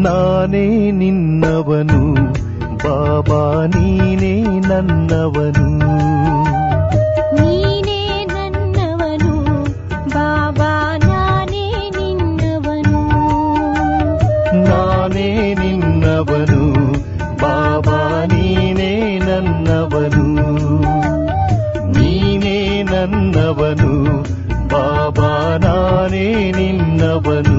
ನಾನೇ ನಿನ್ನವನು ಬಾಬಾ ನೀನೇ ನನ್ನವನು, ನೀನೇ ನನ್ನವನು ಬಾಬಾ ನಾನೇ ನಿನ್ನವನು, ನಾನೇ ನಿನ್ನವನು ಬಾಬಾ ನೀನೇ ನನ್ನವನು, ನೀನೇ ನನ್ನವನು ಬಾಬಾ ನಾನೇ ನಿನ್ನವನು.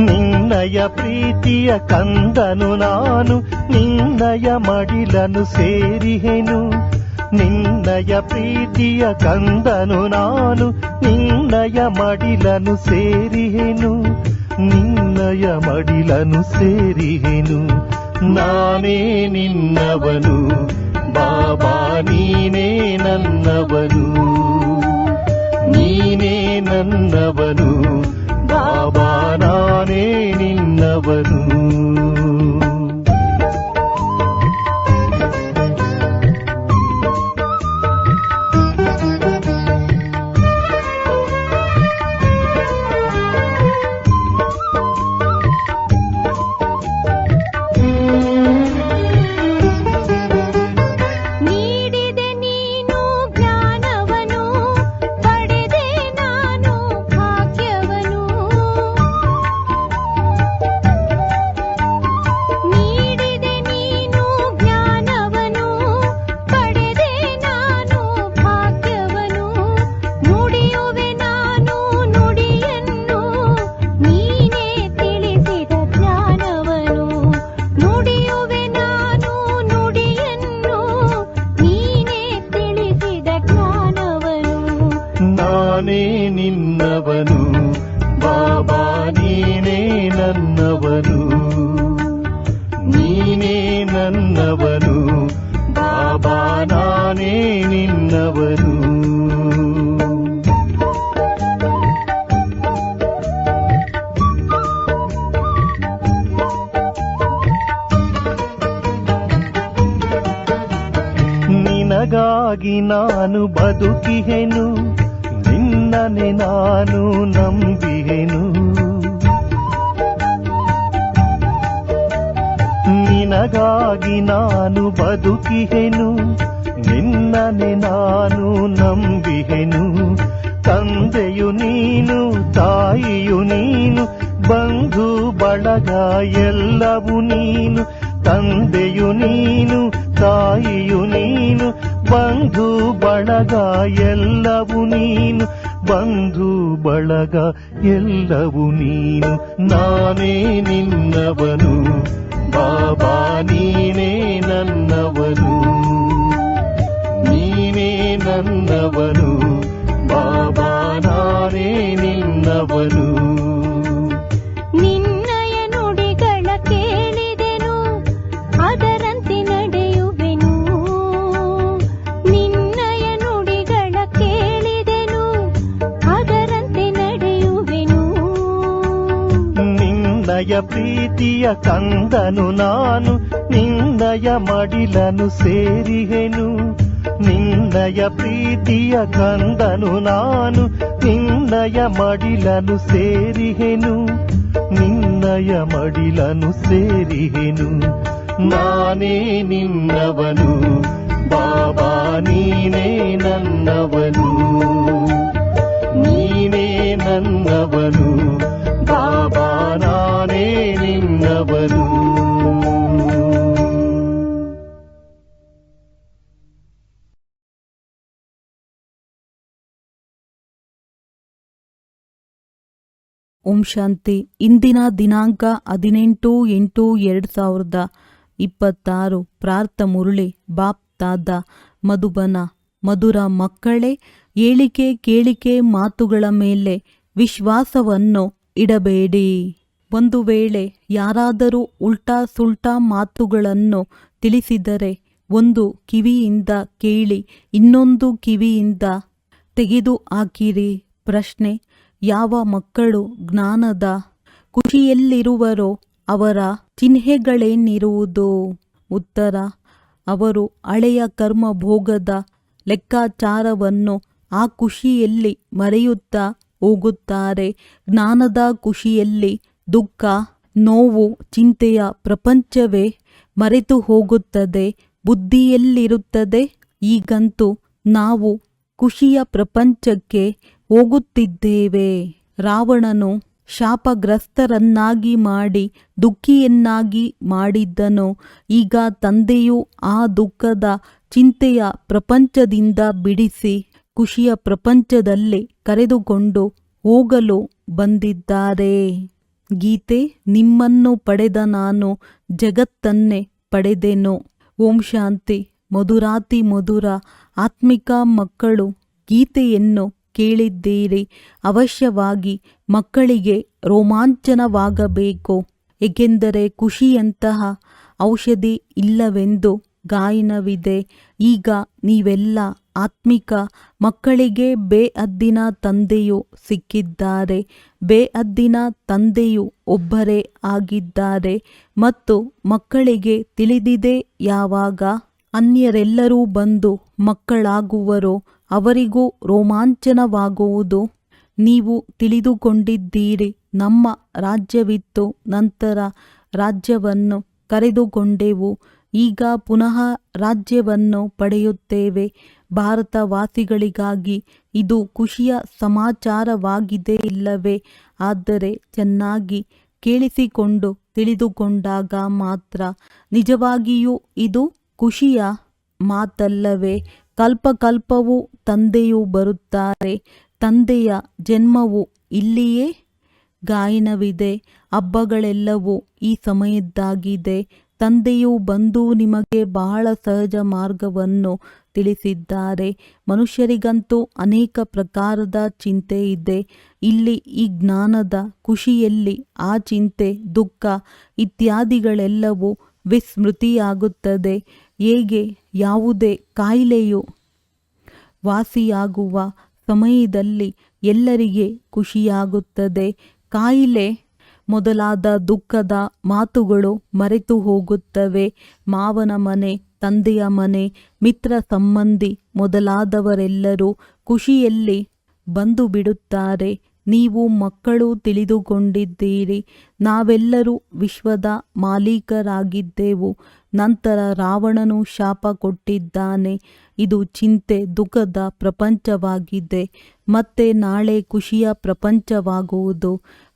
ನಿನ್ನಯ ಪ್ರೀತಿಯ ಕಂದನು ನಾನು, ನಿನ್ನಯ ಮಡಿಲನು ಸೇರಿಹೆನು. ನಿನ್ನಯ ಪ್ರೀತಿಯ ಕಂದನು ನಾನು, ನಿನ್ನಯ ಮಡಿಲನು ಸೇರಿಹೆನು, ನಿನ್ನಯ ಮಡಿಲನು ಸೇರಿಹೆನು. ನಾನೇ ನಿನ್ನವನು ಬಾಬಾ ನೀನೇ ನನ್ನವನು, ನೀನೇ ನನ್ನವನು ಬಾಬಾ ನಾನೇ ನಿನ್ನವನು. ನಾನೇ ನಿನ್ನವನು ಬಾಬಾ ನೀನೇ ನನ್ನವನು, ನೀನೇ ನನ್ನವನು ಬಾಬಾ ನಾನೇ ನಿನ್ನವನು. ನಿನಗಾಗಿ ನಾನು ಬದುಕಿಹೆನು, ನಿನ್ನನೆ ನಾನು ನಂಬಿಹೆನು. ನಿನಗಾಗಿ ನಾನು ಬದುಕಿಹೆನು, ನಿನ್ನನೆ ನಾನು ನಂಬಿಹೆನು. ತಂದೆಯು ನೀನು ತಾಯಿಯು ನೀನು, ಬಂಧು ಬಳಗ ಎಲ್ಲವೂ ನೀನು. ತಂದೆಯು ನೀನು ತಾಯಿಯು ನೀನು, ಬಂಧು ಬಳಗ ಎಲ್ಲವೂ ನೀನು, ಬಂಧು ಬಳಗ ಎಲ್ಲವೂ ನೀನು. ನಾನೇ ನಿನ್ನವನು ಬಾಬಾ ನೀನೇ ನನ್ನವನು, ನೀನೇ ನನ್ನವನು ಬಾಬಾ ನಾನೇ ನಿನ್ನವನು. ನಿನ್ನಯ ನುಡಿಗಳ ಕೇಳಿದೆನು ಅದರಂತೆ ನಡೆಯುವೆನು, ನಿನ್ನಯ ನುಡಿಗಳ ಕೇಳಿದೆನು ಅದರಂತೆ ನಡೆಯುವೆನು. ನಿನ್ನಯ ಪ್ರೀತಿಯ ಕಂದನು ನಾನು, ನಿನ್ನಯ ಮಡಿಲನು ಸೇರಿಹೆನು. ನಿನ್ನಯ ಪ್ರೀತಿಯ ಕಂದನು ನಾನು, ನಿನ್ನಯ ಮಡಿಲನು ಸೇರಿಹೆನು, ನಿನ್ನಯ ಮಡಿಲನು ಸೇರಿಹೆನು. ನಾನೇ ನಿನ್ನವನು ಬಾಬಾ ನೀನೇ ನನ್ನವನು, ನೀನೇ ನನ್ನವನು ಬಾಬಾ ನಾನೇ ನಿನ್ನವನು. ಓಂ ಶಾಂತಿ. ಇಂದಿನ ದಿನಾಂಕ 18/8/2023. 26 ಪ್ರಾರ್ಥ ಮುರಳಿ ಬಾಪ್ ತಾದ ಮಧುಬನ. ಮಧುರ ಮಕ್ಕಳೇ, ಹೇಳಿಕೆ ಕೇಳಿಕೆ ಮಾತುಗಳ ಮೇಲೆ ವಿಶ್ವಾಸವನ್ನು ಇಡಬೇಡಿ. ಒಂದು ವೇಳೆ ಯಾರಾದರೂ ಉಲ್ಟಾ ಸುಲ್ಟಾ ಮಾತುಗಳನ್ನು ತಿಳಿಸಿದರೆ ಒಂದು ಕಿವಿಯಿಂದ ಕೇಳಿ ಇನ್ನೊಂದು ಕಿವಿಯಿಂದ ತೆಗೆದು ಹಾಕಿರಿ. ಪ್ರಶ್ನೆ: ಯಾವ ಮಕ್ಕಳು ಜ್ಞಾನದ ಖುಷಿಯಲ್ಲಿರುವರೋ ಅವರ ಚಿಹ್ನೆಗಳೇನಿರುವುದು? ಉತ್ತರ: ಅವರು ಹಳೆಯ ಕರ್ಮ ಭೋಗದ ಲೆಕ್ಕಾಚಾರವನ್ನು ಆ ಖುಷಿಯಲ್ಲಿ ಮರೆಯುತ್ತಾ ಹೋಗುತ್ತಾರೆ. ಜ್ಞಾನದ ಖುಷಿಯಲ್ಲಿ ದುಃಖ, ನೋವು, ಚಿಂತೆಯ ಪ್ರಪಂಚವೇ ಮರೆತು ಹೋಗುತ್ತದೆ. ಬುದ್ಧಿಯಲ್ಲಿರುತ್ತದೆ, ಈಗಂತೂ ನಾವು ಖುಷಿಯ ಪ್ರಪಂಚಕ್ಕೆ ಹೋಗುತ್ತಿದ್ದೇವೆ. ರಾವಣನು ಶಾಪಗ್ರಸ್ತರನ್ನಾಗಿ ಮಾಡಿ ದುಃಖಿಯನ್ನಾಗಿ ಮಾಡಿದ್ದನು. ಈಗ ತಂದೆಯು ಆ ದುಃಖದ ಚಿಂತೆಯ ಪ್ರಪಂಚದಿಂದ ಬಿಡಿಸಿ ಖುಷಿಯ ಪ್ರಪಂಚದಲ್ಲಿ ಕರೆದುಕೊಂಡು ಹೋಗಲು ಬಂದಿದ್ದಾರೆ. ಗೀತೆ: ನಿಮ್ಮನ್ನು ಪಡೆದ ನಾನು ಜಗತ್ತನ್ನೇ ಪಡೆದೆನು. ಓಂ ಶಾಂತಿ. ಮಧುರಾತಿ ಮಧುರ ಆತ್ಮಿಕ ಮಕ್ಕಳು, ಗೀತೆಯನ್ನು ಕೇಳಿದ್ದೀರಿ. ಅವಶ್ಯವಾಗಿ ಮಕ್ಕಳಿಗೆ ರೋಮಾಂಚನವಾಗಬೇಕು, ಏಕೆಂದರೆ ಖುಷಿಯಂತಹ ಔಷಧಿ ಇಲ್ಲವೆಂದು ಗಾಯನವಿದೆ. ಈಗ ನೀವೆಲ್ಲ ಆತ್ಮಿಕ ಮಕ್ಕಳಿಗೆ ಬೇಅದ್ದಿನ ತಂದೆಯು ಸಿಕ್ಕಿದ್ದಾರೆ. ಬೇಅದ್ದಿನ ತಂದೆಯು ಒಬ್ಬರೇ ಆಗಿದ್ದಾರೆ ಮತ್ತು ಮಕ್ಕಳಿಗೆ ತಿಳಿದಿದೆ, ಯಾವಾಗ ಅನ್ಯರೆಲ್ಲರೂ ಬಂದು ಮಕ್ಕಳಾಗುವರೋ ಅವರಿಗೂ ರೋಮಾಂಚನವಾಗುವುದು. ನೀವು ತಿಳಿದುಕೊಂಡಿದ್ದೀರಿ, ನಮ್ಮ ರಾಜ್ಯವಿತ್ತು, ನಂತರ ರಾಜ್ಯವನ್ನು ಕರೆದುಕೊಂಡೆವು, ಈಗ ಪುನಃ ರಾಜ್ಯವನ್ನು ಪಡೆಯುತ್ತೇವೆ. ಭಾರತವಾಸಿಗಳಿಗಾಗಿ ಇದು ಖುಷಿಯ ಸಮಾಚಾರವಾಗಿದೆ ಇಲ್ಲವೇ? ಆದರೆ ಚೆನ್ನಾಗಿ ಕೇಳಿಸಿಕೊಂಡು ತಿಳಿದುಕೊಂಡಾಗ ಮಾತ್ರ. ನಿಜವಾಗಿಯೂ ಇದು ಖುಷಿಯ ಮಾತಲ್ಲವೇ? ಕಲ್ಪಕಲ್ಪವೂ ತಂದೆಯು ಬರುತ್ತಾರೆ. ತಂದೆಯ ಜನ್ಮವು ಇಲ್ಲಿಯೇ ಗಾಯನವಿದೆ. ಹಬ್ಬಗಳೆಲ್ಲವೂ ಈ ಸಮಯದ್ದಾಗಿದೆ. ತಂದೆಯು ಬಂದು ನಿಮಗೆ ಬಹಳ ಸಹಜ ಮಾರ್ಗವನ್ನು ತಿಳಿಸಿದ್ದಾರೆ. ಮನುಷ್ಯರಿಗಂತೂ ಅನೇಕ ಪ್ರಕಾರದ ಚಿಂತೆ ಇದೆ. ಇಲ್ಲಿ ಈ ಜ್ಞಾನದ ಖುಷಿಯಲ್ಲಿ ಆ ಚಿಂತೆ, ದುಃಖ ಇತ್ಯಾದಿಗಳೆಲ್ಲವೂ ವಿಸ್ಮೃತಿಯಾಗುತ್ತದೆ. ಹೇಗೆ ಯಾವುದೇ ಕಾಯಿಲೆಯು ವಾಸಿಯಾಗುವ ಸಮಯದಲ್ಲಿ ಎಲ್ಲರಿಗೆ ಖುಷಿಯಾಗುತ್ತದೆ, ಕಾಯಿಲೆ ಮೊದಲಾದ ದುಃಖದ ಮಾತುಗಳು ಮರೆತು ಹೋಗುತ್ತವೆ. ಮಾವನ ಮನೆ, ತಂದೆಯ ಮನೆ, ಮಿತ್ರ ಸಂಬಂಧಿ ಮೊದಲಾದವರೆಲ್ಲರೂ ಖುಷಿಯಲ್ಲಿ ಬಂದು ಬಿಡುತ್ತಾರೆ. ನೀವು ಮಕ್ಕಳು ತಿಳಿದುಕೊಂಡಿದ್ದೀರಿ, ನಾವೆಲ್ಲರೂ ವಿಶ್ವದ ಮಾಲೀಕರಾಗಿದ್ದೆವು. ನಂತರ ರಾವಣನು ಶಾಪ ಕೊಟ್ಟಿದ್ದಾನೆ. ಇದು ಚಿಂತೆ ದುಃಖದ ಪ್ರಪಂಚವಾಗಿದೆ. ಮತ್ತೆ ನಾಳೆ ಖುಷಿಯ ಪ್ರಪಂಚವಾಗುವುದು.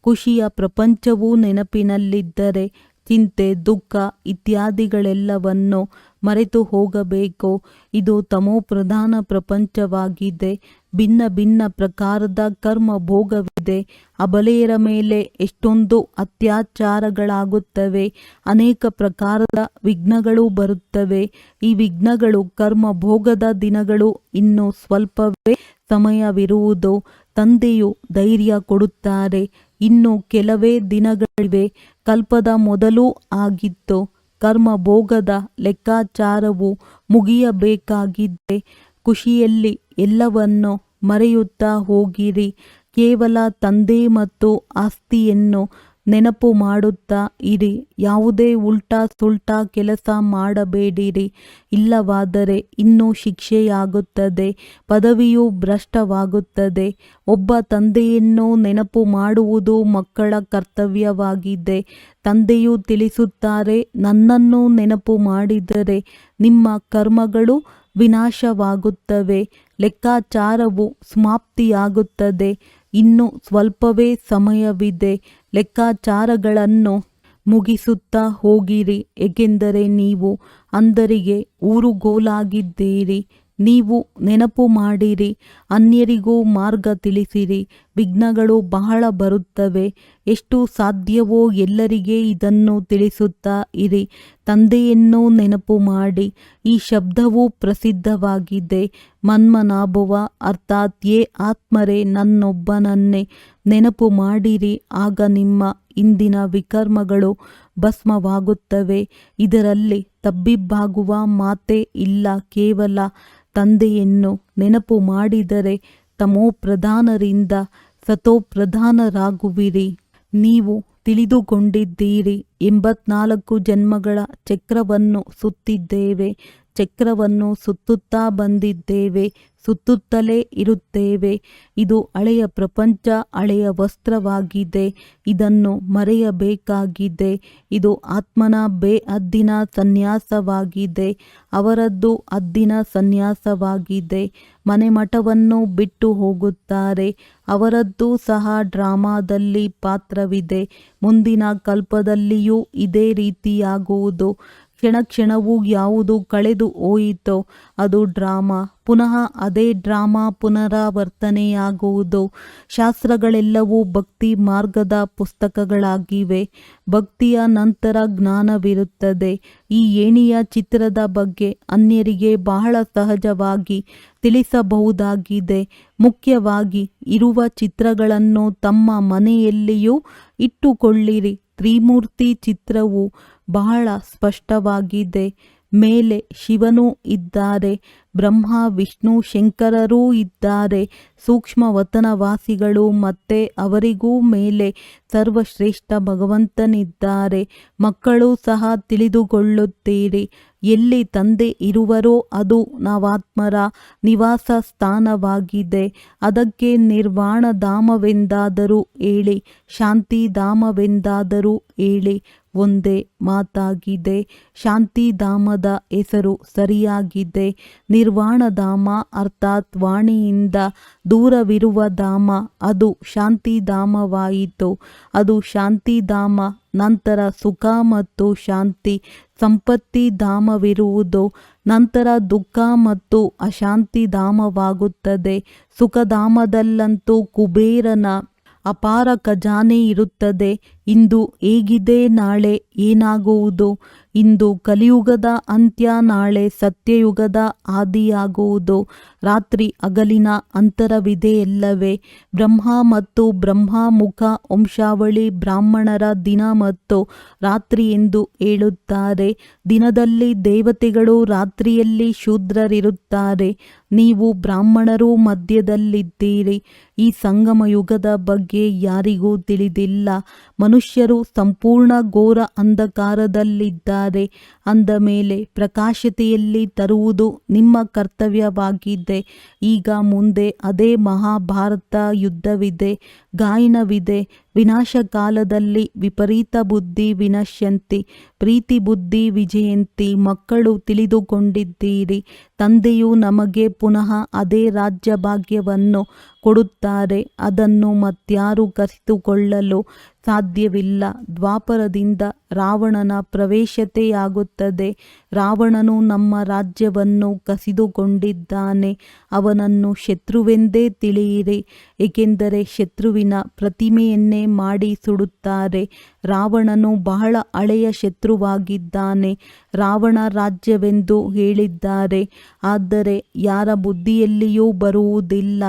ಖುಷಿಯ ಪ್ರಪಂಚವು ನೆನಪಿನಲ್ಲಿದ್ದರೆ ಚಿಂತೆ ದುಃಖ ಇತ್ಯಾದಿಗಳೆಲ್ಲವನ್ನು ಮರೆತು ಹೋಗಬೇಕು. ಇದು ತಮೋಪ್ರಧಾನ ಪ್ರಪಂಚವಾಗಿದೆ. ಭಿನ್ನ ಭಿನ್ನ ಪ್ರಕಾರದ ಕರ್ಮ ಭೋಗವಿದೆ. ಅಬಲೆಯರ ಮೇಲೆ ಎಷ್ಟೊಂದು ಅತ್ಯಾಚಾರಗಳಾಗುತ್ತವೆ. ಅನೇಕ ಪ್ರಕಾರದ ವಿಘ್ನಗಳು ಬರುತ್ತವೆ. ಈ ವಿಘ್ನಗಳು ಕರ್ಮ ಭೋಗದ ದಿನಗಳು ಇನ್ನು ಸ್ವಲ್ಪವೇ ಸಮಯವಿರುವುದು. ತಂದೆಯು ಧೈರ್ಯ ಕೊಡುತ್ತಾರೆ. ಇನ್ನು ಕೆಲವೇ ದಿನಗಳಿವೆ. ಕಲ್ಪದ ಮೊದಲೂ ಆಗಿತ್ತು. ಕರ್ಮ ಭೋಗದ ಲೆಕ್ಕಾಚಾರವು ಮುಗಿಯಬೇಕಾಗಿದೆ. ಖುಷಿಯಲ್ಲಿ ಎಲ್ಲವನ್ನು ಮರೆಯುತ್ತಾ ಹೋಗಿರಿ. ಕೇವಲ ತಂದೆ ಮತ್ತು ಆಸ್ತಿಯನ್ನು ನೆನಪು ಮಾಡುತ್ತಾ ಇರಿ. ಯಾವುದೇ ಉಲ್ಟಾ ಸುಲ್ಟಾ ಕೆಲಸ ಮಾಡಬೇಡಿರಿ, ಇಲ್ಲವಾದರೆ ಇನ್ನೂ ಶಿಕ್ಷೆಯಾಗುತ್ತದೆ. ಪದವಿಯು ಭ್ರಷ್ಟವಾಗುತ್ತದೆ. ಒಬ್ಬ ತಂದೆಯನ್ನು ನೆನಪು ಮಾಡುವುದು ಮಕ್ಕಳ ಕರ್ತವ್ಯವಾಗಿದೆ. ತಂದೆಯು ತಿಳಿಸುತ್ತಾರೆ, ನನ್ನನ್ನು ನೆನಪು ಮಾಡಿದರೆ ನಿಮ್ಮ ಕರ್ಮಗಳು ವಿನಾಶವಾಗುತ್ತವೆ, ಲೆಕ್ಕಾಚಾರವು ಸಮಾಪ್ತಿಯಾಗುತ್ತದೆ. ಇನ್ನು ಸ್ವಲ್ಪವೇ ಸಮಯವಿದೆ. ಲೆಕ್ಕಾಚಾರಗಳನ್ನು ಮುಗಿಸುತ್ತಾ ಹೋಗಿರಿ, ಏಕೆಂದರೆ ನೀವು ಅಂಧರಿಗೆ ಊರುಗೋಲಾಗಿದ್ದೀರಿ. ನೀವು ನೆನಪು ಮಾಡಿರಿ, ಅನ್ಯರಿಗೂ ಮಾರ್ಗ ತಿಳಿಸಿರಿ. ವಿಘ್ನಗಳು ಬಹಳ ಬರುತ್ತವೆ, ಎಷ್ಟು ಸಾಧ್ಯವೋ ಎಲ್ಲರಿಗೆ ಇದನ್ನು ತಿಳಿಸುತ್ತಾ ಇರಿ. ತಂದೆಯನ್ನು ನೆನಪು ಮಾಡಿ. ಈ ಶಬ್ದವು ಪ್ರಸಿದ್ಧವಾಗಿದೆ. ಮನ್ಮನಾಭವ ಅರ್ಥಾತ್ ಯೇ ಆತ್ಮರೇ ನನ್ನೊಬ್ಬನನ್ನೇ ನೆನಪು ಮಾಡಿರಿ, ಆಗ ನಿಮ್ಮ ಇಂದಿನ ವಿಕರ್ಮಗಳು ಭಸ್ಮವಾಗುತ್ತವೆ. ಇದರಲ್ಲಿ ತಬ್ಬಿಬ್ಬಾಗುವ ಮಾತೇ ಇಲ್ಲ. ಕೇವಲ ತಂದೆಯನ್ನು ನೆನಪು ಮಾಡಿದರೆ ತಮೋಪ್ರಧಾನರಿಂದ ಸತೋಪ್ರಧಾನರಾಗುವಿರಿ. ನೀವು ತಿಳಿದುಕೊಂಡಿದ್ದೀರಿ, 84 ಜನ್ಮಗಳ ಚಕ್ರವನ್ನು ಸುತ್ತಿದ್ದೇವೆ, ಚಕ್ರವನ್ನು ಸುತ್ತುತ್ತಾ ಬಂದಿದ್ದೇವೆ, ಸುತ್ತುತ್ತಲೇ ಇರುತ್ತೇವೆ. ಇದು ಹಳೆಯ ಪ್ರಪಂಚ, ಹಳೆಯ ವಸ್ತ್ರವಾಗಿದೆ. ಇದನ್ನು ಮರೆಯಬೇಕಾಗಿದೆ. ಇದು ಆತ್ಮನ ಬೇಹದ್ದಿನ ಸನ್ಯಾಸವಾಗಿದೆ, ಅವರದ್ದು ಹದ್ದಿನ ಸನ್ಯಾಸವಾಗಿದೆ. ಮನೆಮಠವನ್ನು ಬಿಟ್ಟು ಹೋಗುತ್ತಾರೆ, ಅವರದ್ದು ಸಹ ಡ್ರಾಮಾದಲ್ಲಿ ಪಾತ್ರವಿದೆ. ಮುಂದಿನ ಕಲ್ಪದಲ್ಲಿಯೂ ಇದೇ ರೀತಿಯಾಗುವುದು. ಕ್ಷಣ ಕ್ಷಣವೂ ಯಾವುದು ಕಳೆದು ಹೋಯಿತೋ ಅದು ಡ್ರಾಮಾ, ಪುನಃ ಅದೇ ಡ್ರಾಮಾ ಪುನರಾವರ್ತನೆಯಾಗುವುದು. ಶಾಸ್ತ್ರಗಳೆಲ್ಲವೂ ಭಕ್ತಿ ಮಾರ್ಗದ ಪುಸ್ತಕಗಳಾಗಿವೆ. ಭಕ್ತಿಯ ನಂತರ ಜ್ಞಾನವಿರುತ್ತದೆ. ಈ ಏಣಿಯ ಚಿತ್ರದ ಬಗ್ಗೆ ಅನ್ಯರಿಗೆ ಬಹಳ ಸಹಜವಾಗಿ ತಿಳಿಸಬಹುದಾಗಿದೆ. ಮುಖ್ಯವಾಗಿ ಇರುವ ಚಿತ್ರಗಳನ್ನು ತಮ್ಮ ಮನೆಯಲ್ಲಿಯೂ ಇಟ್ಟುಕೊಳ್ಳಿರಿ. ತ್ರಿಮೂರ್ತಿ ಚಿತ್ರವು ಬಹಳ ಸ್ಪಷ್ಟವಾಗಿದೆ. ಮೇಲೆ ಶಿವನೂ ಇದ್ದಾರೆ, ಬ್ರಹ್ಮ ವಿಷ್ಣು ಶಂಕರರೂ ಇದ್ದಾರೆ, ಸೂಕ್ಷ್ಮವತನವಾಸಿಗಳು, ಮತ್ತೆ ಅವರಿಗೂ ಮೇಲೆ ಸರ್ವಶ್ರೇಷ್ಠ ಭಗವಂತನಿದ್ದಾರೆ. ಮಕ್ಕಳು ಸಹ ತಿಳಿದುಕೊಳ್ಳುತ್ತೀರಿ. ಎಲ್ಲಿ ತಂದೆ ಇರುವರೋ ಅದು ನಾವಾತ್ಮರ ನಿವಾಸ ಸ್ಥಾನವಾಗಿದೆ. ಅದಕ್ಕೆ ನಿರ್ವಾಣಧಾಮವೆಂದಾದರೂ ಹೇಳಿ, ಶಾಂತಿಧಾಮವೆಂದಾದರೂ ಹೇಳಿ, ಒಂದೇ ಮಾತಾಗಿದೆ. ಶಾಂತಿಧಾಮದ ಹೆಸರು ಸರಿಯಾಗಿದೆ. ನಿರ್ವಾಣಧಾಮ ಅರ್ಥಾತ್ ವಾಣಿಯಿಂದ ದೂರವಿರುವ ಧಾಮ, ಅದು ಶಾಂತಿಧಾಮವಾಯಿತು. ಅದು ಶಾಂತಿಧಾಮ. ನಂತರ ಸುಖ ಮತ್ತು ಶಾಂತಿ ಸಂಪತ್ತಿಧಾಮವಿರುವುದು. ನಂತರ ದುಃಖ ಮತ್ತು ಅಶಾಂತಿಧಾಮವಾಗುತ್ತದೆ. ಸುಖಧಾಮದಲ್ಲಂತೂ ಕುಬೇರನ ಅಪಾರ ಖಜಾನೆ ಇರುತ್ತದೆ. ಇಂದು ಹೇಗಿದೆ, ನಾಳೆ ಏನಾಗುವುದು? ಇಂದು ಕಲಿಯುಗದ ಅಂತ್ಯ, ನಾಳೆ ಸತ್ಯಯುಗದ ಆದಿಯಾಗುವುದು. ರಾತ್ರಿ ಹಗಲಿನ ಅಂತರವಿದೆಯಲ್ಲವೇ? ಬ್ರಹ್ಮ ಮತ್ತು ಬ್ರಹ್ಮಮುಖ ವಂಶಾವಳಿ ಬ್ರಾಹ್ಮಣರ ದಿನ ಮತ್ತು ರಾತ್ರಿ ಎಂದು ಹೇಳುತ್ತಾರೆ. ದಿನದಲ್ಲಿ ದೇವತೆಗಳು, ರಾತ್ರಿಯಲ್ಲಿ ಶೂದ್ರರಿರುತ್ತಾರೆ. ನೀವು ಬ್ರಾಹ್ಮಣರು ಮಧ್ಯದಲ್ಲಿದ್ದೀರಿ. ಈ ಸಂಗಮ ಯುಗದ ಬಗ್ಗೆ ಯಾರಿಗೂ ತಿಳಿದಿಲ್ಲ. ಮನುಷ್ಯರು ಸಂಪೂರ್ಣ ಘೋರ ಅಂಧಕಾರದಲ್ಲಿದ್ದಾರೆ. ಅಂದ ಮೇಲೆ ಪ್ರಕಾಶತೆಯಲ್ಲಿ ತರುವುದು ನಿಮ್ಮ ಕರ್ತವ್ಯವಾಗಿದೆ. ಈಗ ಮುಂದೆ ಅದೇ ಮಹಾಭಾರತ ಯುದ್ಧವಿದೆ, ಗಾಯನವಿದೆ. ವಿನಾಶಕಾಲದಲ್ಲಿ ವಿಪರೀತ ಬುದ್ಧಿ ವಿನಶ್ಯಂತಿ, ಪ್ರೀತಿ ಬುದ್ಧಿ ವಿಜಯಂತಿ. ಮಕ್ಕಳು ತಿಳಿದುಕೊಂಡಿದ್ದೀರಿ. ತಂದೆಯು ನಮಗೆ ಪುನಃ ಅದೇ ರಾಜ್ಯ ಭಾಗ್ಯವನ್ನು ಕೊಡುತ್ತಾರೆ. ಅದನ್ನು ಮತ್ಯಾರು ಕಸಿದುಕೊಳ್ಳಲು ಸಾಧ್ಯವಿಲ್ಲ. ದ್ವಾಪರದಿಂದ ರಾವಣನ ಪ್ರವೇಶತೆಯಾಗುತ್ತದೆ. ರಾವಣನು ನಮ್ಮ ರಾಜ್ಯವನ್ನು ಕಸಿದುಕೊಂಡಿದ್ದಾನೆ. ಅವನನ್ನು ಶತ್ರುವೆಂದೇ ತಿಳಿಯಿರಿ, ಏಕೆಂದರೆ ಶತ್ರುವಿನ ಪ್ರತಿಮೆಯನ್ನೇ ಮಾಡಿ ಸುಡುತ್ತಾರೆ. ರಾವಣನು ಬಹಳ ಹಳೆಯ ಶತ್ರುವಾಗಿದ್ದಾನೆ. ರಾವಣ ರಾಜ್ಯವೆಂದು ಹೇಳಿದ್ದಾರೆ, ಆದರೆ ಯಾರ ಬುದ್ಧಿಯಲ್ಲಿಯೂ ಬರುವುದಿಲ್ಲ.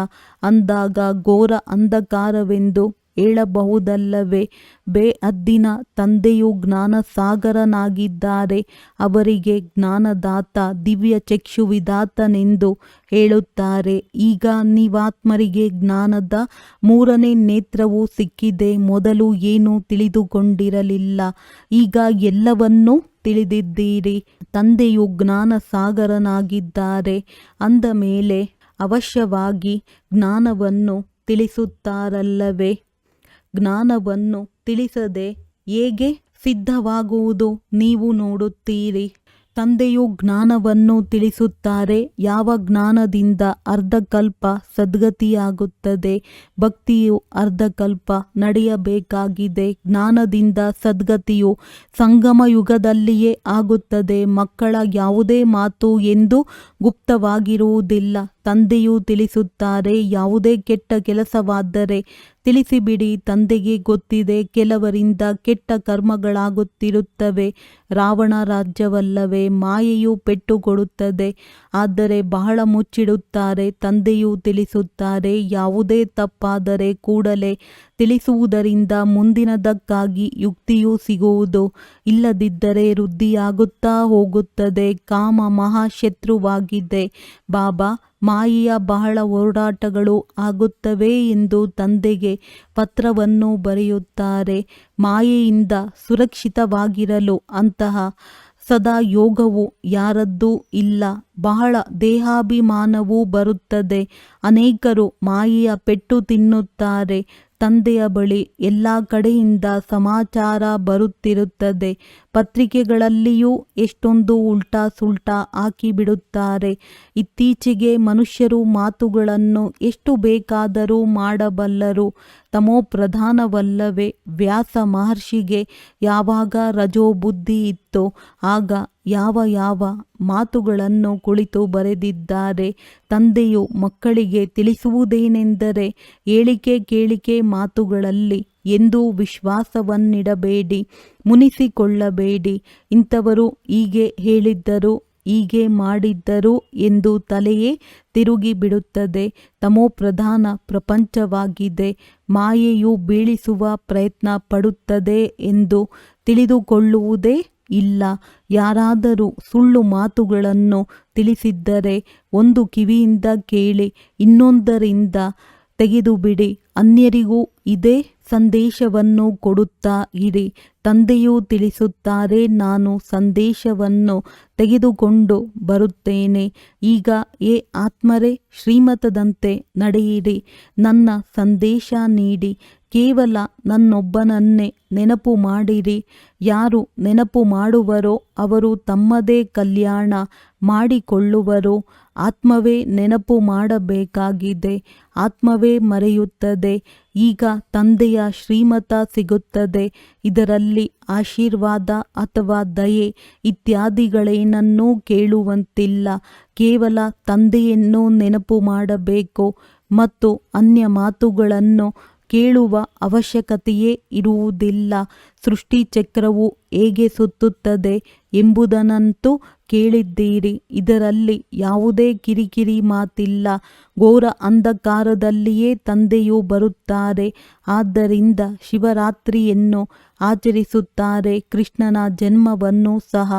ಅಂದಾಗ ಘೋರ ಅಂಧಕಾರವೆಂದು ಹೇಳಬಹುದಲ್ಲವೇ? ಬೇಹದ್ದಿನ ತಂದೆಯು ಜ್ಞಾನಸಾಗರನಾಗಿದ್ದಾರೆ. ಅವರಿಗೆ ಜ್ಞಾನದಾತ, ದಿವ್ಯ ಚಕ್ಷುವಿದಾತನೆಂದು ಹೇಳುತ್ತಾರೆ. ಈಗ ನೀವಾತ್ಮರಿಗೆ ಜ್ಞಾನದ 3ನೇ ನೇತ್ರವು ಸಿಕ್ಕಿದೆ. ಮೊದಲು ಏನೂ ತಿಳಿದುಕೊಂಡಿರಲಿಲ್ಲ, ಈಗ ಎಲ್ಲವನ್ನೂ ತಿಳಿದಿದ್ದೀರಿ. ತಂದೆಯು ಜ್ಞಾನಸಾಗರನಾಗಿದ್ದಾರೆ ಅಂದ ಮೇಲೆ ಅವಶ್ಯವಾಗಿ ಜ್ಞಾನವನ್ನು ತಿಳಿಸುತ್ತಾರಲ್ಲವೇ? ಜ್ಞಾನವನ್ನು ತಿಳಿಸದೆ ಹೇಗೆ ಸಿದ್ಧವಾಗುವುದು? ನೀವು ನೋಡುತ್ತೀರಿ, ತಂದೆಯು ಜ್ಞಾನವನ್ನು ತಿಳಿಸುತ್ತಾರೆ. ಯಾವ ಜ್ಞಾನದಿಂದ ಅರ್ಧಕಲ್ಪ ಸದ್ಗತಿಯಾಗುತ್ತದೆ. ಭಕ್ತಿಯು ಅರ್ಧಕಲ್ಪ ನಡೆಯಬೇಕಾಗಿದೆ. ಜ್ಞಾನದಿಂದ ಸದ್ಗತಿಯು ಸಂಗಮ ಯುಗದಲ್ಲಿಯೇ ಆಗುತ್ತದೆ. ಮಕ್ಕಳ ಯಾವುದೇ ಮಾತು ಎಂದು ಗುಪ್ತವಾಗಿರುವುದಿಲ್ಲ. ತಂದೆಯು ತಿಳಿಸುತ್ತಾರೆ, ಯಾವುದೇ ಕೆಟ್ಟ ಕೆಲಸವಾದರೆ ತಿಳಿಸಿಬಿಡಿ. ತಂದೆಗೆ ಗೊತ್ತಿದೆ, ಕೆಲವರಿಂದ ಕೆಟ್ಟ ಕರ್ಮಗಳಾಗುತ್ತಿರುತ್ತವೆ. ರಾವಣ ರಾಜ್ಯವಲ್ಲವೇ? ಮಾಯೆಯು ಪೆಟ್ಟು ಕೊಡುತ್ತದೆ, ಆದರೆ ಬಹಳ ಮುಚ್ಚಿಡುತ್ತಾರೆ. ತಂದೆಯು ತಿಳಿಸುತ್ತಾರೆ, ಯಾವುದೇ ತಪ್ಪಾದರೆ ಕೂಡಲೇ ತಿಳಿಸುವುದರಿಂದ ಮುಂದಿನದಕ್ಕಾಗಿ ಯುಕ್ತಿಯೂ ಸಿಗುವುದು. ಇಲ್ಲದಿದ್ದರೆ ವೃದ್ಧಿಯಾಗುತ್ತಾ ಹೋಗುತ್ತದೆ. ಕಾಮ ಮಹಾಶತ್ರುವಾಗಿದೆ. ಬಾಬಾ ಮಾಯೆಯ ಬಹಳ ಹೋರಾಟಗಳು ಆಗುತ್ತವೆ ಎಂದು ತಂದೆಗೆ ಪತ್ರವನ್ನು ಬರೆಯುತ್ತಾರೆ. ಮಾಯೆಯಿಂದ ಸುರಕ್ಷಿತವಾಗಿರಲು ಅಂತಹ ಸದಾ ಯೋಗವು ಯಾರದ್ದೂ ಇಲ್ಲ. ಬಹಳ ದೇಹಾಭಿಮಾನವೂ ಬರುತ್ತದೆ. ಅನೇಕರು ಮಾಯೆಯ ಪೆಟ್ಟು ತಿನ್ನುತ್ತಾರೆ. ತಂದೆಯ ಬಳಿ ಎಲ್ಲ ಕಡೆಯಿಂದ ಸಮಾಚಾರ ಬರುತ್ತಿರುತ್ತದೆ. ಪತ್ರಿಕೆಗಳಲ್ಲಿಯೂ ಎಷ್ಟೊಂದು ಉಲ್ಟಾ ಸುಲ್ಟಾ ಹಾಕಿಬಿಡುತ್ತಾರೆ. ಇತ್ತೀಚೆಗೆ ಮನುಷ್ಯರು ಮಾತುಗಳನ್ನು ಎಷ್ಟು ಬೇಕಾದರೂ ಮಾಡಬಲ್ಲರು. ತಮೋಪ್ರಧಾನವಲ್ಲವೇ? ವ್ಯಾಸ ಮಹರ್ಷಿಗೆ ಯಾವಾಗ ರಜೋ ಬುದ್ಧಿ ಇತ್ತೋ ಆಗ ಯಾವ ಮಾತುಗಳನ್ನು ಕುಳಿತು ಬರೆದಿದ್ದಾರೆ. ತಂದೆಯು ಮಕ್ಕಳಿಗೆ ತಿಳಿಸುವುದೇನೆಂದರೆ, ಹೇಳಿಕೆ ಕೇಳಿಕೆ ಮಾತುಗಳಲ್ಲಿ ಎಂದೂ ವಿಶ್ವಾಸವನ್ನಿಡಬೇಡಿ, ಮುನಿಸಿಕೊಳ್ಳಬೇಡಿ. ಇಂಥವರು ಹೀಗೆ ಹೇಳಿದ್ದರು, ಹೀಗೆ ಮಾಡಿದ್ದರು ಎಂದು ತಲೆಯೇ ತಿರುಗಿಬಿಡುತ್ತದೆ. ತಮೋಪ್ರಧಾನ ಪ್ರಪಂಚವಾಗಿದೆ. ಮಾಯೆಯು ಬೀಳಿಸುವ ಪ್ರಯತ್ನ ಪಡುತ್ತದೆ ಎಂದು ತಿಳಿದುಕೊಳ್ಳುವುದೇ ಇಲ್ಲ. ಯಾರಾದರೂ ಸುಳ್ಳು ಮಾತುಗಳನ್ನು ತಿಳಿಸಿದ್ದರೆ ಒಂದು ಕಿವಿಯಿಂದ ಕೇಳಿ, ಇನ್ನೊಂದರಿಂದ ತೆಗೆದುಬಿಡಿ. ಅನ್ಯರಿಗೂ ಇದೇ ಸಂದೇಶವನ್ನು ಕೊಡುತ್ತಾ ಇರಿ. ತಂದೆಯು ತಿಳಿಸುತ್ತಾರೆ, ನಾನು ಸಂದೇಶವನ್ನು ತೆಗೆದುಕೊಂಡು ಬರುತ್ತೇನೆ. ಈಗ ಏ ಆತ್ಮರೇ, ಶ್ರೀಮತದಂತೆ ನಡೆಯಿರಿ. ನನ್ನ ಸಂದೇಶ ನೀಡಿ. ಕೇವಲ ನನ್ನೊಬ್ಬನನ್ನೇ ನೆನಪು ಮಾಡಿರಿ. ಯಾರು ನೆನಪು ಮಾಡುವರೋ ಅವರು ತಮ್ಮದೇ ಕಲ್ಯಾಣ ಮಾಡಿಕೊಳ್ಳುವರು. ಆತ್ಮವೇ ನೆನಪು ಮಾಡಬೇಕಾಗಿದೆ. ಆತ್ಮವೇ ಮರೆಯುತ್ತದೆ. ಈಗ ತಂದೆಯ ಶ್ರೀಮತ ಸಿಗುತ್ತದೆ. ಇದರಲ್ಲಿ ಆಶೀರ್ವಾದ ಅಥವಾ ದಯೆ ಇತ್ಯಾದಿಗಳೇನನ್ನೂ ಕೇಳುವಂತಿಲ್ಲ. ಕೇವಲ ತಂದೆಯನ್ನು ನೆನಪು ಮಾಡಬೇಕು ಮತ್ತು ಅನ್ಯ ಮಾತುಗಳನ್ನು ಕೇಳುವ ಅವಶ್ಯಕತೆಯೇ ಇರುವುದಿಲ್ಲ. ಸೃಷ್ಟಿ ಚಕ್ರವು ಹೇಗೆ ಸುತ್ತುತ್ತದೆ ಎಂಬುದನ್ನಂತೂ ಕೇಳಿದ್ದೀರಿ. ಇದರಲ್ಲಿ ಯಾವುದೇ ಕಿರಿಕಿರಿ ಮಾತಿಲ್ಲ. ಘೋರ ಅಂಧಕಾರದಲ್ಲಿಯೇ ತಂದೆಯು ಬರುತ್ತಾರೆ. ಆದ್ದರಿಂದ ಶಿವರಾತ್ರಿಯನ್ನು ಆಚರಿಸುತ್ತಾರೆ. ಕೃಷ್ಣನ ಜನ್ಮವನ್ನು ಸಹ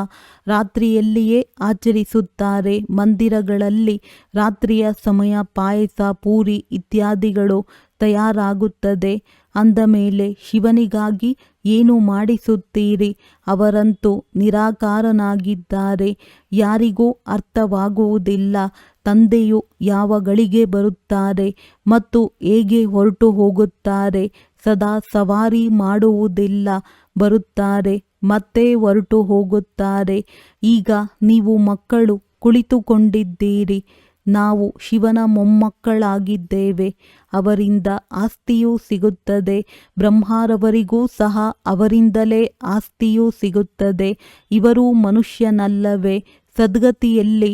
ರಾತ್ರಿಯಲ್ಲಿಯೇ ಆಚರಿಸುತ್ತಾರೆ. ಮಂದಿರಗಳಲ್ಲಿ ರಾತ್ರಿಯ ಸಮಯ ಪಾಯಸ, ಪೂರಿ ಇತ್ಯಾದಿಗಳು ತಯಾರಾಗುತ್ತದೆ. ಅಂದ ಮೇಲೆ ಶಿವನಿಗಾಗಿ ಏನು ಮಾಡಿಸುತ್ತೀರಿ? ಅವರಂತೂ ನಿರಾಕಾರನಾಗಿದ್ದಾರೆ. ಯಾರಿಗೂ ಅರ್ಥವಾಗುವುದಿಲ್ಲ. ತಂದೆಯು ಯಾವ ಗಳಿಗೆ ಬರುತ್ತಾರೆ ಮತ್ತು ಹೇಗೆ ಹೊರಟು ಹೋಗುತ್ತಾರೆ. ಸದಾ ಸವಾರಿ ಮಾಡುವುದಿಲ್ಲ. ಬರುತ್ತಾರೆ ಮತ್ತೆ ಹೊರಟು ಹೋಗುತ್ತಾರೆ. ಈಗ ನೀವು ಮಕ್ಕಳು ಕುಳಿತುಕೊಂಡಿದ್ದೀರಿ. ನಾವು ಶಿವನ ಮೊಮ್ಮಕ್ಕಳಾಗಿದ್ದೇವೆ. ಅವರಿಂದ ಆಸ್ತಿಯೂ ಸಿಗುತ್ತದೆ. ಬ್ರಹ್ಮರವರಿಗೂ ಸಹ ಅವರಿಂದಲೇ ಆಸ್ತಿಯೂ ಸಿಗುತ್ತದೆ. ಇವರು ಮನುಷ್ಯನಲ್ಲವೇ? ಸದ್ಗತಿಯಲ್ಲಿ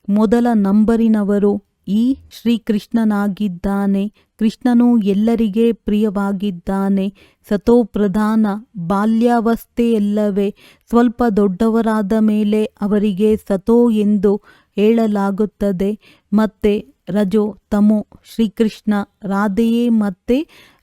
ಮೊದಲ ನಂಬರಿನವರು ಈ ಶ್ರೀಕೃಷ್ಣನಾಗಿದ್ದಾನೆ. ಕೃಷ್ಣನು ಎಲ್ಲರಿಗೆ ಪ್ರಿಯವಾಗಿದ್ದಾನೆ. ಸತೋಪ್ರಧಾನ ಬಾಲ್ಯಾವಸ್ಥೆಯಲ್ಲವೇ? ಸ್ವಲ್ಪ ದೊಡ್ಡವರಾದ ಮೇಲೆ ಅವರಿಗೆ ಸತೋ ಎಂದು ಹೇಳಲಾಗುತ್ತದೆ. ಮತ್ತೆ ರಜೋ ತಮೋ. ಶ್ರೀಕೃಷ್ಣ, ರಾಧೆಯೇ ಮತ್ತೆ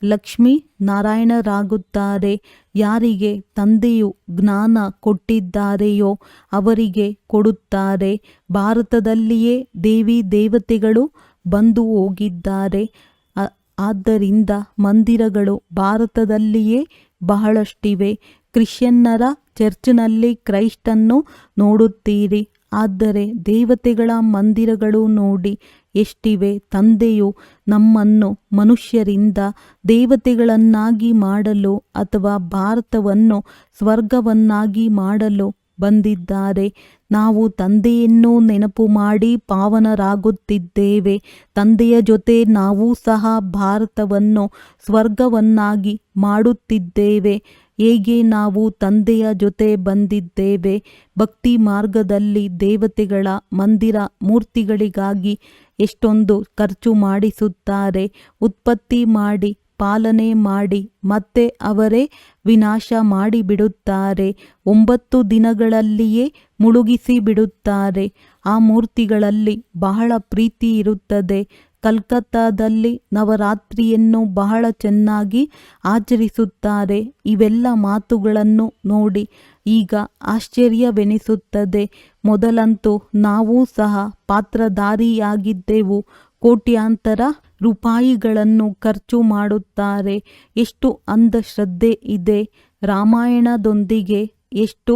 ಲಕ್ಷ್ಮೀ ನಾರಾಯಣರಾಗುತ್ತಾರೆ. ಯಾರಿಗೆ ತಂದೆಯು ಜ್ಞಾನ ಕೊಟ್ಟಿದ್ದಾರೆಯೋ ಅವರಿಗೆ ಕೊಡುತ್ತಾರೆ. ಭಾರತದಲ್ಲಿಯೇ ದೇವಿ ದೇವತೆಗಳು ಬಂದು ಹೋಗಿದ್ದಾರೆ. ಆದ್ದರಿಂದ ಮಂದಿರಗಳು ಭಾರತದಲ್ಲಿಯೇ ಬಹಳಷ್ಟಿವೆ. ಕ್ರಿಶ್ಚಿಯನ್ನರ ಚರ್ಚ್ನಲ್ಲಿ ಕ್ರೈಸ್ತನ್ನು ನೋಡುತ್ತೀರಿ. ಆದರೆ ದೇವತೆಗಳ ಮಂದಿರಗಳು ನೋಡಿ ಎಷ್ಟಿವೆ. ತಂದೆಯು ನಮ್ಮನ್ನು ಮನುಷ್ಯರಿಂದ ದೇವತೆಗಳನ್ನಾಗಿ ಮಾಡಲು ಅಥವಾ ಭಾರತವನ್ನು ಸ್ವರ್ಗವನ್ನಾಗಿ ಮಾಡಲು ಬಂದಿದ್ದಾರೆ. ನಾವು ತಂದೆಯನ್ನು ನೆನಪು ಮಾಡಿ ಪಾವನರಾಗುತ್ತಿದ್ದೇವೆ. ತಂದೆಯ ಜೊತೆ ನಾವು ಸಹ ಭಾರತವನ್ನು ಸ್ವರ್ಗವನ್ನಾಗಿ ಮಾಡುತ್ತಿದ್ದೇವೆ. ಹೇಗೆ ನಾವು ತಂದೆಯ ಜೊತೆ ಬಂದಿದ್ದೇವೆ. ಭಕ್ತಿ ಮಾರ್ಗದಲ್ಲಿ ದೇವತೆಗಳ ಮಂದಿರ ಮೂರ್ತಿಗಳಿಗಾಗಿ ಎಷ್ಟೊಂದು ಖರ್ಚು ಮಾಡಿಸುತ್ತಾರೆ. ಉತ್ಪತ್ತಿ ಮಾಡಿ ಪಾಲನೆ ಮಾಡಿ ಮತ್ತೆ ಅವರೇ ವಿನಾಶ ಮಾಡಿಬಿಡುತ್ತಾರೆ. 9 ದಿನಗಳಲ್ಲಿಯೇ ಮುಳುಗಿಸಿ ಬಿಡುತ್ತಾರೆ. ಆ ಮೂರ್ತಿಗಳಲ್ಲಿ ಬಹಳ ಪ್ರೀತಿ ಇರುತ್ತದೆ. ಕಲ್ಕತ್ತಾದಲ್ಲಿ ನವರಾತ್ರಿಯನ್ನು ಬಹಳ ಚೆನ್ನಾಗಿ ಆಚರಿಸುತ್ತಾರೆ. ಇವೆಲ್ಲ ಮಾತುಗಳನ್ನು ನೋಡಿ ಈಗ ಆಶ್ಚರ್ಯವೆನಿಸುತ್ತದೆ. ಮೊದಲಂತೂ ನಾವೂ ಸಹ ಪಾತ್ರಧಾರಿಯಾಗಿದ್ದೆವು. ಕೋಟ್ಯಾಂತರ ರೂಪಾಯಿಗಳನ್ನು ಖರ್ಚು ಮಾಡುತ್ತಾರೆ. ಎಷ್ಟು ಅಂಧಶ್ರದ್ಧೆ ಇದೆ. ರಾಮಾಯಣದೊಂದಿಗೆ ಎಷ್ಟು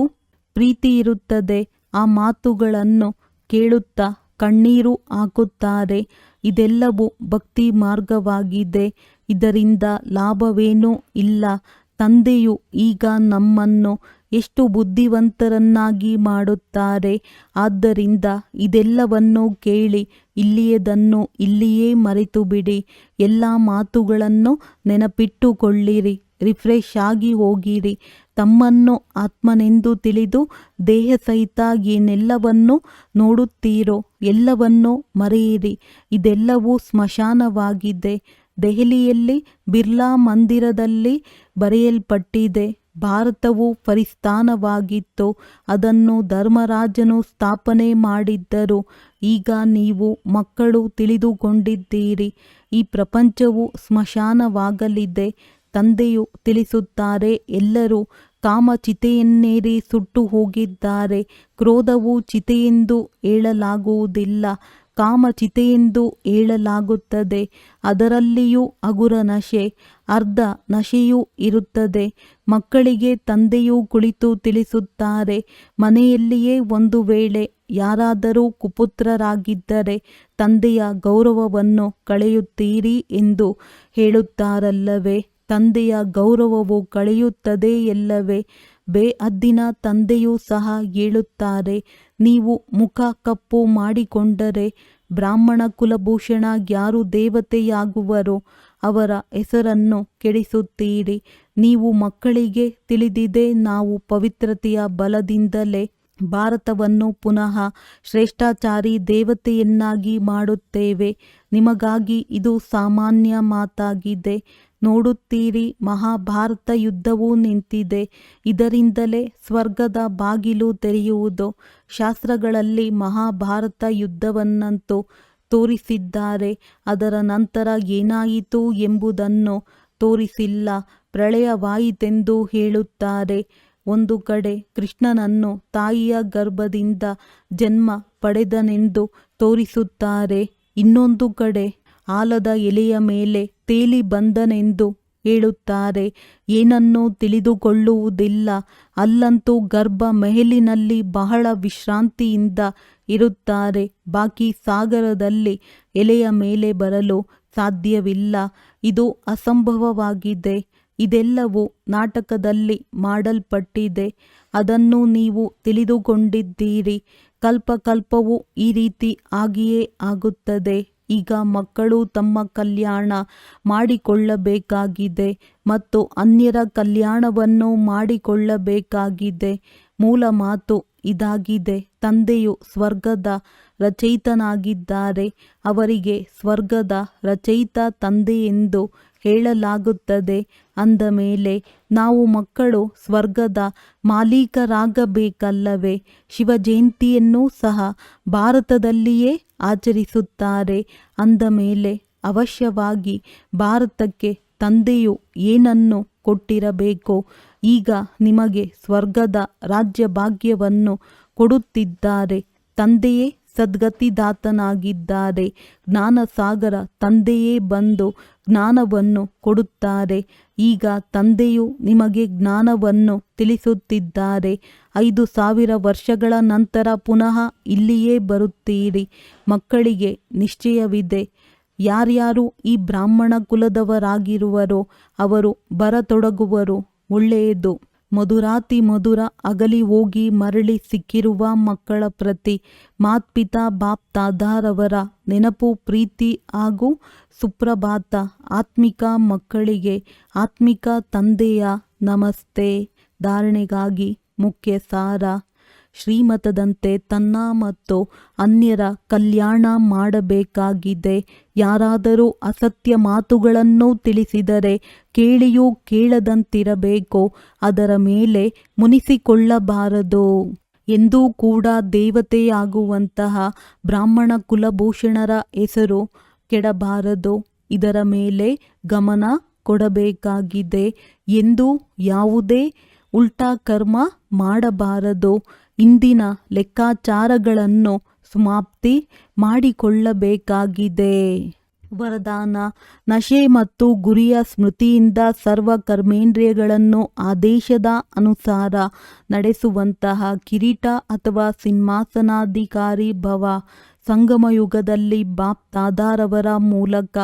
ಪ್ರೀತಿ ಇರುತ್ತದೆ. ಆ ಮಾತುಗಳನ್ನು ಕೇಳುತ್ತಾ ಕಣ್ಣೀರು ಹಾಕುತ್ತಾರೆ. ಇದೆಲ್ಲವೂ ಭಕ್ತಿ ಮಾರ್ಗವಾಗಿದೆ. ಇದರಿಂದ ಲಾಭವೇನೂ ಇಲ್ಲ. ತಂದೆಯು ಈಗ ನಮ್ಮನ್ನು ಎಷ್ಟು ಬುದ್ಧಿವಂತರನ್ನಾಗಿ ಮಾಡುತ್ತಾರೆ. ಆದ್ದರಿಂದ ಇದೆಲ್ಲವನ್ನು ಕೇಳಿ ಇಲ್ಲಿಯದನ್ನು ಇಲ್ಲಿಯೇ ಮರೆತು ಬಿಡಿ. ಎಲ್ಲ ಮಾತುಗಳನ್ನು ನೆನಪಿಟ್ಟುಕೊಳ್ಳಿರಿ. ರಿಫ್ರೆಶ್ ಆಗಿ ಹೋಗಿರಿ. ತಮ್ಮನ್ನು ಆತ್ಮನೆಂದು ತಿಳಿದು ದೇಹ ಸಹಿತ ಏನೆಲ್ಲವನ್ನು ನೋಡುತ್ತೀರೋ ಎಲ್ಲವನ್ನೂ ಮರೆಯಿರಿ. ಇದೆಲ್ಲವೂ ಸ್ಮಶಾನವಾಗಿದೆ. ದೆಹಲಿಯಲ್ಲಿ ಬಿರ್ಲಾ ಮಂದಿರದಲ್ಲಿ ಬರೆಯಲ್ಪಟ್ಟಿದೆ. ಭಾರತವು ಪರಿಸ್ಥಾನವಾಗಿತ್ತು. ಅದನ್ನು ಧರ್ಮರಾಜನು ಸ್ಥಾಪನೆ ಮಾಡಿದ್ದರು. ಈಗ ನೀವು ಮಕ್ಕಳು ತಿಳಿದುಕೊಂಡಿದ್ದೀರಿ. ಈ ಪ್ರಪಂಚವು ಸ್ಮಶಾನವಾಗಲಿದೆ. ತಂದೆಯು ತಿಳಿಸುತ್ತಾರೆ, ಎಲ್ಲರೂ ಕಾಮಚಿತೆಯನ್ನೇರಿ ಸುಟ್ಟು ಹೋಗಿದ್ದಾರೆ. ಕ್ರೋಧವು ಚಿತೆಯೆಂದು ಹೇಳಲಾಗುವುದಿಲ್ಲ, ಕಾಮಚಿತೆಯೆಂದು ಹೇಳಲಾಗುತ್ತದೆ. ಅದರಲ್ಲಿಯೂ ಹಗುರ ನಶೆ, ಅರ್ಧ ನಶೆಯೂ ಇರುತ್ತದೆ. ಮಕ್ಕಳಿಗೆ ತಂದೆಯು ಕುಳಿತು ತಿಳಿಸುತ್ತಾರೆ, ಮನೆಯಲ್ಲಿಯೇ ಒಂದು ವೇಳೆ ಯಾರಾದರೂ ಕುಪುತ್ರರಾಗಿದ್ದರೆ ತಂದೆಯ ಗೌರವವನ್ನು ಕಳೆಯುತ್ತೀರಿ ಎಂದು ಹೇಳುತ್ತಾರಲ್ಲವೇ. ತಂದೆಯ ಗೌರವವು ಕಳೆಯುತ್ತದೆ ಎಲ್ಲವೇ. ಬೇಹದ್ದಿನ ತಂದೆಯೂ ಸಹ ಹೇಳುತ್ತಾರೆ, ನೀವು ಮುಖ ಕಪ್ಪು ಮಾಡಿಕೊಂಡರೆ ಬ್ರಾಹ್ಮಣ ಕುಲಭೂಷಣ ಯಾರು ದೇವತೆಯಾಗುವರೋ ಅವರ ಹೆಸರನ್ನು ಕೆಡಿಸುತ್ತೀರಿ. ನೀವು ಮಕ್ಕಳಿಗೆ ತಿಳಿದಿದೆ, ನಾವು ಪವಿತ್ರತೆಯ ಬಲದಿಂದಲೇ ಭಾರತವನ್ನು ಪುನಃ ಶ್ರೇಷ್ಠಾಚಾರಿ ದೇವತೆಯನ್ನಾಗಿ ಮಾಡುತ್ತೇವೆ. ನಿಮಗಾಗಿ ಇದು ಸಾಮಾನ್ಯ ಮಾತಾಗಿದೆ. ನೋಡುತ್ತೀರಿ, ಮಹಾಭಾರತ ಯುದ್ಧವೂ ನಿಂತಿದೆ. ಇದರಿಂದಲೇ ಸ್ವರ್ಗದ ಬಾಗಿಲು ತೆರೆಯುವುದು. ಶಾಸ್ತ್ರಗಳಲ್ಲಿ ಮಹಾಭಾರತ ಯುದ್ಧವನ್ನಂತೂ ತೋರಿಸಿದ್ದಾರೆ. ಅದರ ನಂತರ ಏನಾಯಿತು ಎಂಬುದನ್ನು ತೋರಿಸಿಲ್ಲ. ಪ್ರಳಯವಾಯಿತೆಂದು ಹೇಳುತ್ತಾರೆ. ಒಂದು ಕಡೆ ಕೃಷ್ಣನನ್ನು ತಾಯಿಯ ಗರ್ಭದಿಂದ ಜನ್ಮ ಪಡೆದನೆಂದು ತೋರಿಸುತ್ತಾರೆ. ಇನ್ನೊಂದು ಕಡೆ ಆಲದ ಎಲೆಯ ಮೇಲೆ ತೇಲಿ ಬಂದನೆಂದು ಹೇಳುತ್ತಾರೆ. ಏನನ್ನೂ ತಿಳಿದುಕೊಳ್ಳುವುದಿಲ್ಲ. ಅಲ್ಲಂತೂ ಗರ್ಭ ಮೆಹಲಿನಲ್ಲಿ ಬಹಳ ವಿಶ್ರಾಂತಿಯಿಂದ ಇರುತ್ತಾರೆ. ಬಾಕಿ ಸಾಗರದಲ್ಲಿ ಎಲೆಯ ಮೇಲೆ ಬರಲು ಸಾಧ್ಯವಿಲ್ಲ. ಇದು ಅಸಂಭವವಾಗಿದೆ. ಇದೆಲ್ಲವೂ ನಾಟಕದಲ್ಲಿ ಮಾಡಲ್ಪಟ್ಟಿದೆ. ಅದನ್ನು ನೀವು ತಿಳಿದುಕೊಂಡಿದ್ದೀರಿ. ಕಲ್ಪಕಲ್ಪವೂ ಈ ರೀತಿ ಆಗಿಯೇ ಆಗುತ್ತದೆ. ಈಗ ಮಕ್ಕಳು ತಮ್ಮ ಕಲ್ಯಾಣ ಮಾಡಿಕೊಳ್ಳಬೇಕಾಗಿದೆ ಮತ್ತು ಅನ್ಯರ ಕಲ್ಯಾಣವನ್ನು ಮಾಡಿಕೊಳ್ಳಬೇಕಾಗಿದೆ. ಮೂಲ ಮಾತು ಇದಾಗಿದೆ. ತಂದೆಯು ಸ್ವರ್ಗದ ರಚಯಿತನಾಗಿದ್ದಾರೆ. ಅವರಿಗೆ ಸ್ವರ್ಗದ ರಚಯಿತ ತಂದೆ ಎಂದು ಹೇಳಲಾಗುತ್ತದೆ. ಅಂದ ಮೇಲೆ ನಾವು ಮಕ್ಕಳು ಸ್ವರ್ಗದ ಮಾಲೀಕರಾಗಬೇಕಲ್ಲವೇ. ಶಿವ ಜಯಂತಿಯನ್ನೂ ಸಹ ಭಾರತದಲ್ಲಿಯೇ ಆಚರಿಸುತ್ತಾರೆ. ಅಂದ ಮೇಲೆ ಅವಶ್ಯವಾಗಿ ಭಾರತಕ್ಕೆ ತಂದೆಯು ಏನನ್ನು ಕೊಟ್ಟಿರಬೇಕು. ಈಗ ನಿಮಗೆ ಸ್ವರ್ಗದ ರಾಜ್ಯಭಾಗ್ಯವನ್ನು ಕೊಡುತ್ತಿದ್ದಾರೆ. ತಂದೆಯೇ ಸದ್ಗತಿದಾತನಾಗಿದ್ದಾರೆ. ಜ್ಞಾನಸಾಗರ ತಂದೆಯೇ ಬಂದು ಜ್ಞಾನವನ್ನು ಕೊಡುತ್ತಾರೆ. ಈಗ ತಂದೆಯು ನಿಮಗೆ ಜ್ಞಾನವನ್ನು ತಿಳಿಸುತ್ತಿದ್ದಾರೆ. 5000 ವರ್ಷಗಳ ನಂತರ ಪುನಃ ಇಲ್ಲಿಯೇ ಬರುತ್ತೀರಿ. ಮಕ್ಕಳಿಗೆ ನಿಶ್ಚಯವಿದೆ. ಯಾರ್ಯಾರು ಈ ಬ್ರಾಹ್ಮಣ ಕುಲದವರಾಗಿರುವರೋ ಅವರು ಬರತೊಡಗುವರು. ಒಳ್ಳೆಯದು. ಮಧುರಾತಿ ಮಧುರ ಅಗಲಿ ಹೋಗಿ ಮರಳಿ ಸಿಕ್ಕಿರುವ ಮಕ್ಕಳ ಪ್ರತಿ ಮಾತ್ಪಿತಾ ಬಾಪ್ ತಾದಾರವರ ನೆನಪು ಪ್ರೀತಿ ಹಾಗೂ ಸುಪ್ರಭಾತ. ಆತ್ಮಿಕ ಮಕ್ಕಳಿಗೆ ಆತ್ಮಿಕ ತಂದೆಯ ನಮಸ್ತೆ. ಧಾರಣೆಗಾಗಿ ಮುಖ್ಯ ಸಾರ: ಶ್ರೀಮತದಂತೆ ತನ್ನ ಮತ್ತು ಅನ್ಯರ ಕಲ್ಯಾಣ ಮಾಡಬೇಕಾಗಿದೆ. ಯಾರಾದರೂ ಅಸತ್ಯ ಮಾತುಗಳನ್ನು ತಿಳಿಸಿದರೆ ಕೇಳಿಯೂ ಕೇಳದಂತಿರಬೇಕು. ಅದರ ಮೇಲೆ ಮುನಿಸಿಕೊಳ್ಳಬಾರದು. ಎಂದೂ ಕೂಡ ದೇವತೆಯಾಗುವಂತಹ ಬ್ರಾಹ್ಮಣ ಕುಲಭೂಷಣರ ಹೆಸರು ಕೆಡಬಾರದು. ಇದರ ಮೇಲೆ ಗಮನ ಕೊಡಬೇಕಾಗಿದೆ. ಎಂದೂ ಯಾವುದೇ ಉಲ್ಟಾ ಕರ್ಮ ಮಾಡಬಾರದು. ಇಂದಿನ ಲೆಕ್ಕಾಚಾರಗಳನ್ನು ಸಮಾಪ್ತಿ ಮಾಡಿಕೊಳ್ಳಬೇಕಾಗಿದೆ. ವರದಾನ: ನಶೆ ಮತ್ತು ಗುರಿಯ ಸ್ಮೃತಿಯಿಂದ ಸರ್ವ ಕರ್ಮೇಂದ್ರಿಯಗಳನ್ನು ಆದೇಶದ ಅನುಸಾರ ನಡೆಸುವಂತಹ ಕಿರೀಟ ಅಥವಾ ಸಿಂಹಾಸನಾಧಿಕಾರಿ ಭವ. ಸಂಗಮ ಯುಗದಲ್ಲಿ ಬಾಪ್ ತಾದಾರವರ ಮೂಲಕ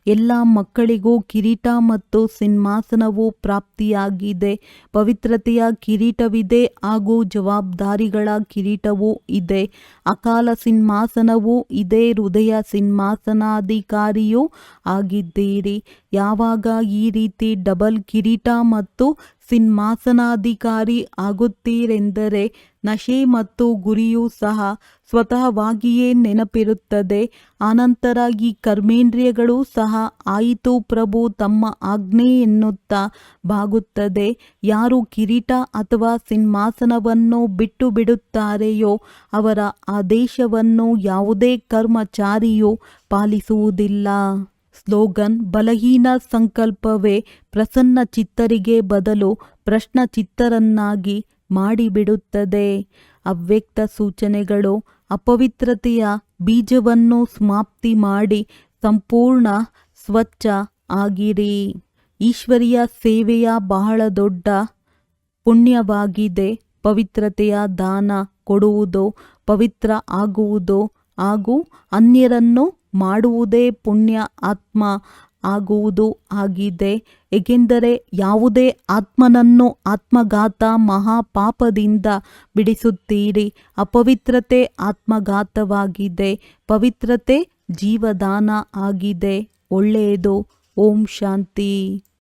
ಎಲ್ಲ ಮಕ್ಕಳಿಗೂ ಕಿರೀಟ ಮತ್ತು ಸಿಂಹಾಸನವು ಪ್ರಾಪ್ತಿಯಾಗಿದೆ. ಪವಿತ್ರತೆಯ ಕಿರೀಟವಿದೆ ಹಾಗೂ ಜವಾಬ್ದಾರಿಗಳ ಕಿರೀಟವೂ ಇದೆ. ಅಕಾಲ ಸಿಂಹಾಸನವೂ ಇದೆ. ಹೃದಯ ಸಿಂಹಾಸನಾಧಿಕಾರಿಯೂ ಆಗಿದ್ದೀರಿ. ಯಾವಾಗ ಈ ರೀತಿ ಡಬಲ್ ಕಿರೀಟ ಮತ್ತು ಸಿಂಹಾಸನಾಧಿಕಾರಿ ಆಗುತ್ತೀರೆಂದರೆ ನಶೆ ಮತ್ತು ಗುರಿಯೂ ಸಹ ಸ್ವತಃವಾಗಿಯೇ ನೆನಪಿರುತ್ತದೆ. ಆನಂತರ ಈ ಕರ್ಮೇಂದ್ರಿಯಗಳು ಸಹ ಆಯಿತು ಪ್ರಭು ತಮ್ಮ ಆಜ್ಞೆ ಎನ್ನುತ್ತಾ ಬಾಗುತ್ತದೆ. ಯಾರು ಕಿರೀಟ ಅಥವಾ ಸಿಂಹಾಸನವನ್ನು ಬಿಟ್ಟು ಬಿಡುತ್ತಾರೆಯೋ ಅವರ ಆದೇಶವನ್ನು ಯಾವುದೇ ಕರ್ಮಚಾರಿಯೂ ಪಾಲಿಸುವುದಿಲ್ಲ. ಸ್ಲೋಗನ್: ಬಲಹೀನ ಸಂಕಲ್ಪವೇ ಪ್ರಸನ್ನ ಚಿತ್ತರಿಗೆ ಬದಲು ಪ್ರಶ್ನ ಚಿತ್ತರನ್ನಾಗಿ ಮಾಡಿಬಿಡುತ್ತದೆ. ಅವ್ಯಕ್ತ ಸೂಚನೆಗಳು: ಅಪವಿತ್ರತೆಯ ಬೀಜವನ್ನು ಸಮಾಪ್ತಿ ಮಾಡಿ ಸಂಪೂರ್ಣ ಸ್ವಚ್ಛ ಆಗಿರಿ. ಈಶ್ವರಿಯ ಸೇವೆಯ ಬಹಳ ದೊಡ್ಡ ಪುಣ್ಯವಾಗಿದೆ. ಪವಿತ್ರತೆಯ ದಾನ ಕೊಡುವುದು ಪವಿತ್ರ ಆಗುವುದು ಹಾಗೂ ಅನ್ಯರನ್ನು ಮಾಡುವುದೇ ಪುಣ್ಯ ಆತ್ಮ ಆಗುವುದು ಆಗಿದೆ. ಏಕೆಂದರೆ ಯಾವುದೇ ಆತ್ಮನನ್ನು ಆತ್ಮಘಾತ ಮಹಾಪಾಪದಿಂದ ಬಿಡಿಸುತ್ತೀರಿ. ಅಪವಿತ್ರತೆ ಆತ್ಮಘಾತವಾಗಿದೆ. ಪವಿತ್ರತೆ ಜೀವದಾನ ಆಗಿದೆ. ಒಳ್ಳೆಯದು. ಓಂ ಶಾಂತಿ.